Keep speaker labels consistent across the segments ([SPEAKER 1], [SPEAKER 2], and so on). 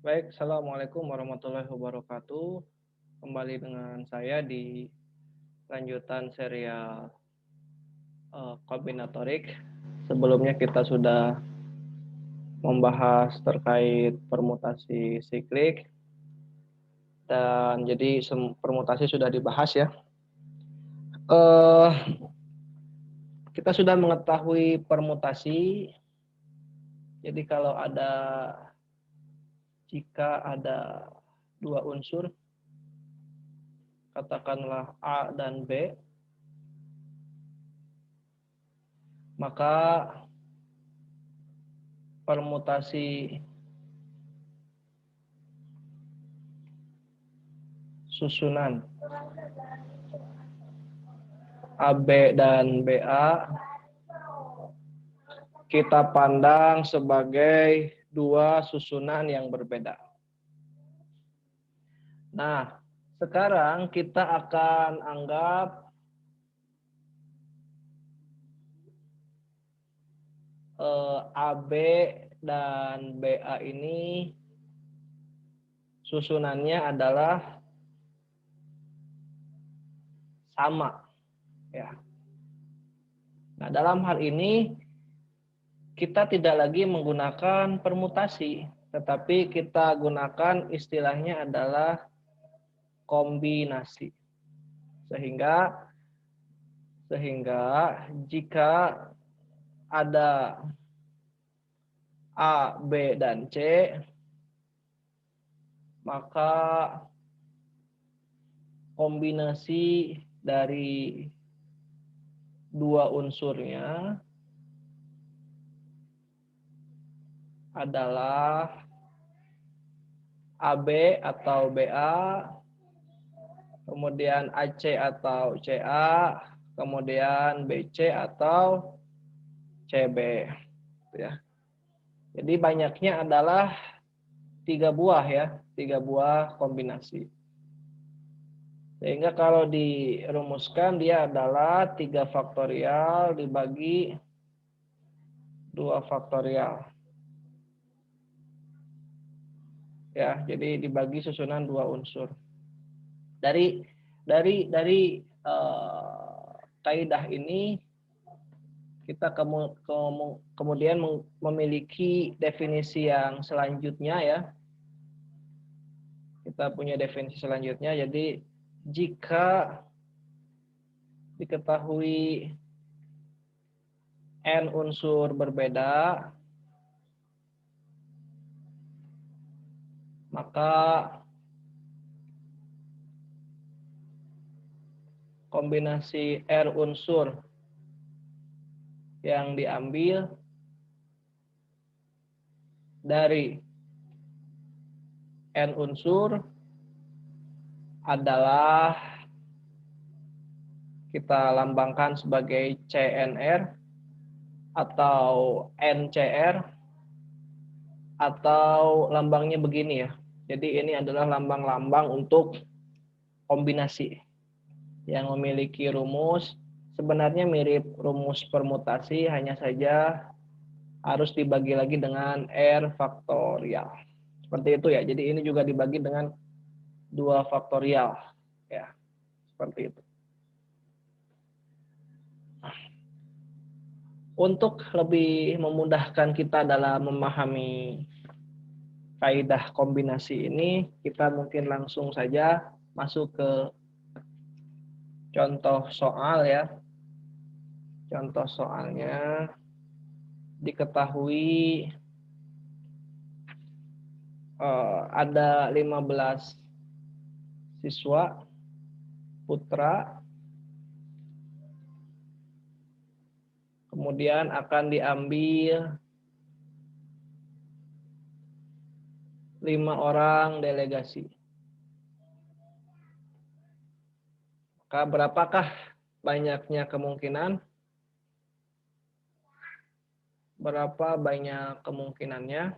[SPEAKER 1] Baik, Assalamualaikum warahmatullahi wabarakatuh. Kembali dengan saya di lanjutan serial kombinatorik. Sebelumnya kita sudah membahas terkait permutasi siklik dan jadi permutasi sudah dibahas ya. Eh, kita sudah mengetahui permutasi. Jadi jika ada dua unsur, katakanlah A dan B, maka permutasi susunan AB dan BA kita pandang sebagai dua susunan yang berbeda. Nah, sekarang kita akan anggap AB dan BA ini susunannya adalah sama, ya. Nah, dalam hal ini kita tidak lagi menggunakan permutasi, tetapi kita gunakan istilahnya adalah kombinasi. Sehingga jika ada A, B, dan C, maka kombinasi dari dua unsurnya adalah AB atau BA, kemudian AC atau CA, kemudian BC atau CB. Ya. Jadi banyaknya adalah 3 buah ya, 3 buah kombinasi. Sehingga kalau dirumuskan dia adalah 3 faktorial dibagi 2 faktorial. Ya, jadi dibagi susunan 2 unsur. Dari kaidah ini kita kemudian memiliki definisi yang selanjutnya ya. Kita punya definisi selanjutnya. Jadi jika diketahui n unsur berbeda, maka kombinasi R unsur yang diambil dari N unsur adalah kita lambangkan sebagai CNR atau NCR atau lambangnya begini ya. Jadi ini adalah lambang-lambang untuk kombinasi yang memiliki rumus sebenarnya mirip rumus permutasi, hanya saja harus dibagi lagi dengan R faktorial. Seperti itu ya. Jadi ini juga dibagi dengan 2 faktorial. Ya, seperti itu. Untuk lebih memudahkan kita dalam memahami kaidah kombinasi ini, kita mungkin langsung saja masuk ke contoh soal ya. Contoh soalnya diketahui ada 15 siswa putra, kemudian akan diambil 5 orang delegasi. Maka berapakah banyaknya kemungkinan? Berapa banyak kemungkinannya?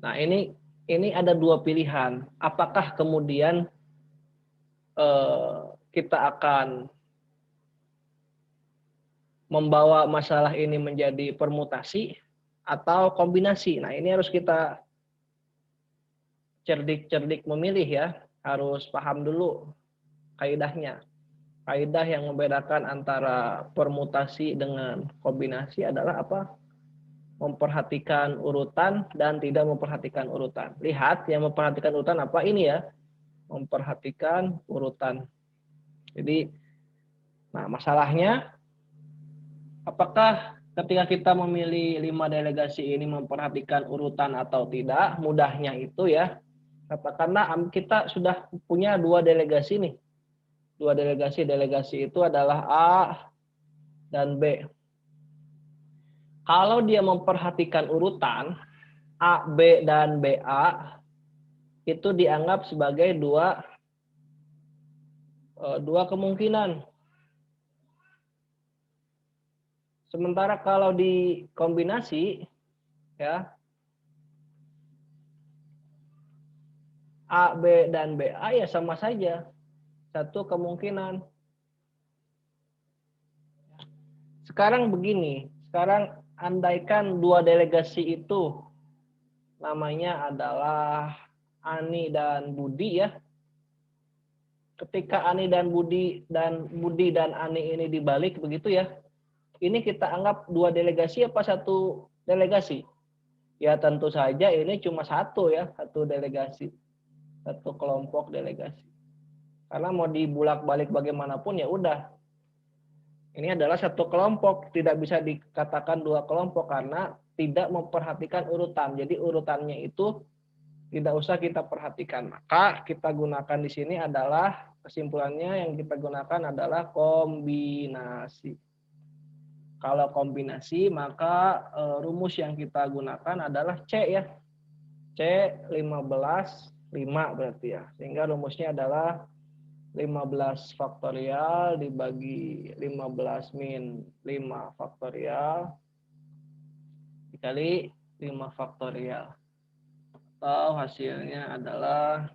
[SPEAKER 1] Nah, ini ada 2 pilihan. Apakah kemudian kita akan membawa masalah ini menjadi permutasi atau kombinasi. Nah, ini harus kita cerdik-cerdik memilih ya. Harus paham dulu kaidahnya. Kaidah yang membedakan antara permutasi dengan kombinasi adalah apa? Memperhatikan urutan dan tidak memperhatikan urutan. Lihat, yang memperhatikan urutan apa ini ya? Memperhatikan urutan. Jadi, nah masalahnya, apakah ketika kita memilih 5 delegasi ini memperhatikan urutan atau tidak? Mudahnya itu ya, katakanlah kita sudah punya 2 delegasi nih. 2 delegasi itu adalah A dan B. Kalau dia memperhatikan urutan A, B, dan BA, itu dianggap sebagai dua kemungkinan. Sementara kalau dikombinasi, ya A, B, dan BA ya sama saja, satu kemungkinan. Sekarang begini, sekarang andaikan 2 delegasi itu namanya adalah Ani dan Budi ya. Ketika Ani dan Budi dan Ani ini dibalik begitu ya. Ini kita anggap 2 delegasi apa satu delegasi? Ya tentu saja ini cuma satu ya, satu delegasi. Satu kelompok delegasi. Karena mau dibulak-balik bagaimanapun ya udah. Ini adalah satu kelompok, tidak bisa dikatakan 2 kelompok karena tidak memperhatikan urutan. Jadi urutannya itu tidak usah kita perhatikan. Maka kita gunakan di sini adalah kesimpulannya yang kita gunakan adalah kombinasi. Kalau kombinasi maka rumus yang kita gunakan adalah C ya. C 15 5 berarti ya. Sehingga rumusnya adalah 15 faktorial dibagi 15 min 5 faktorial dikali 5 faktorial. Atau hasilnya adalah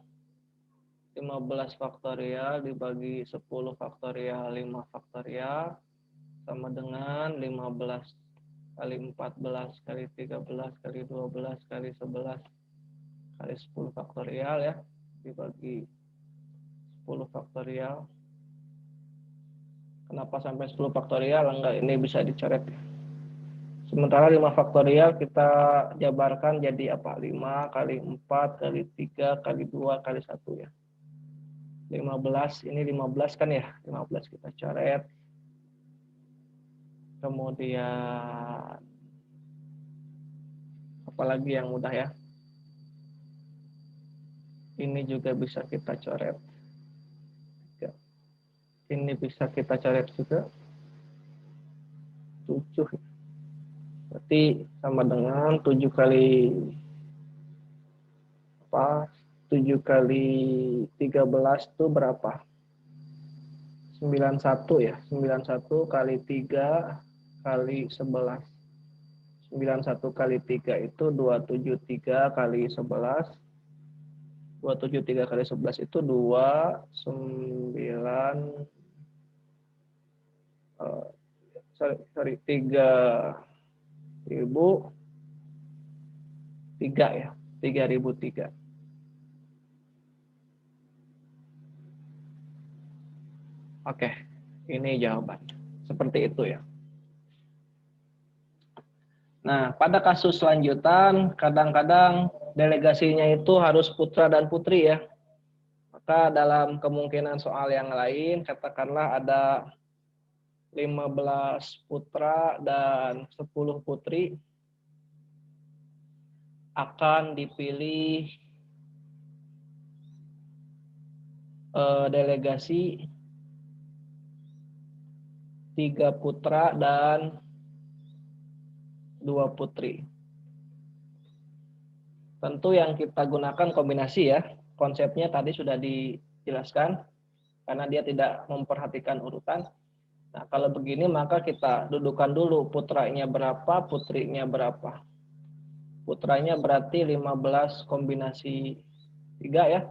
[SPEAKER 1] 15 faktorial dibagi 10 faktorial 5 faktorial sama dengan 15 kali 14 kali 13 kali 12 kali 11 kali 10 faktorial ya dibagi 10 faktorial. Kenapa sampai 10 faktorial? Enggak, ini bisa dicoret. Sementara 5 faktorial kita jabarkan jadi apa? 5 kali 4 kali 3 kali 2 kali 1 ya. 15, ini 15 kan ya? 15 kita coret. Kemudian apalagi yang mudah ya? Ini juga bisa kita coret. Ini bisa kita coret juga. 7. Berarti sama dengan 7 kali apa? 7 kali 13 itu berapa? 91 ya. 91 kali 3 kali 11. 91 kali 3 itu 273 kali 11. 273 kali 11 itu 3.003 ya. 3.003. Oke, ini jawabannya. Seperti itu ya. Nah, pada kasus lanjutan, kadang-kadang delegasinya itu harus putra dan putri ya. Maka dalam kemungkinan soal yang lain, katakanlah ada 15 putra dan 10 putri, akan dipilih delegasi 3 putra dan 2 putri. Tentu yang kita gunakan kombinasi ya. Konsepnya tadi sudah dijelaskan karena dia tidak memperhatikan urutan. Nah, kalau begini maka kita dudukan dulu putranya berapa, putrinya berapa. Putranya berarti 15 kombinasi 3 ya.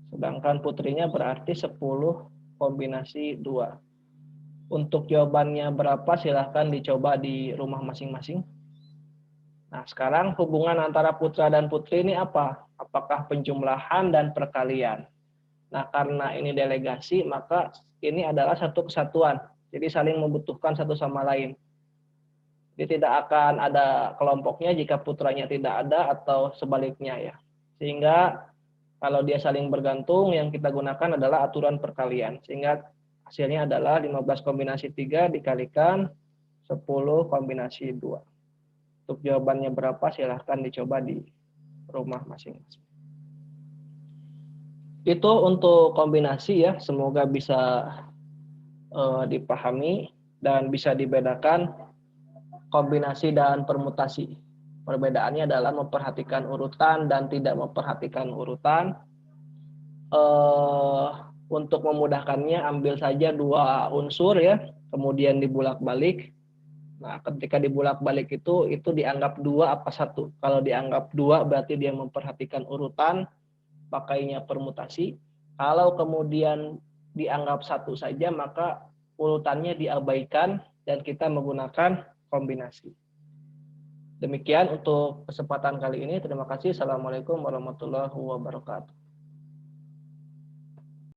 [SPEAKER 1] Sedangkan putrinya berarti 10 kombinasi 2. Untuk jawabannya berapa silahkan dicoba di rumah masing-masing. Nah, sekarang hubungan antara putra dan putri ini apa? Apakah penjumlahan dan perkalian? Nah, karena ini delegasi, maka ini adalah satu kesatuan. Jadi saling membutuhkan satu sama lain. Jadi tidak akan ada kelompoknya jika putranya tidak ada atau sebaliknya ya. Sehingga kalau dia saling bergantung, yang kita gunakan adalah aturan perkalian. Sehingga hasilnya adalah 15 kombinasi 3 dikalikan 10 kombinasi 2. Untuk jawabannya berapa silahkan dicoba di rumah masing-masing. Itu untuk kombinasi ya, semoga bisa dipahami dan bisa dibedakan kombinasi dan permutasi. Perbedaannya adalah memperhatikan urutan dan tidak memperhatikan urutan. Untuk memudahkannya ambil saja dua unsur ya, kemudian dibulak-balik. Nah, ketika dibulak-balik itu dianggap dua apa satu. Kalau dianggap dua berarti dia memperhatikan urutan, pakainya permutasi. Kalau kemudian dianggap satu saja, maka urutannya diabaikan dan kita menggunakan kombinasi. Demikian untuk kesempatan kali ini. Terima kasih. Assalamualaikum warahmatullahi wabarakatuh.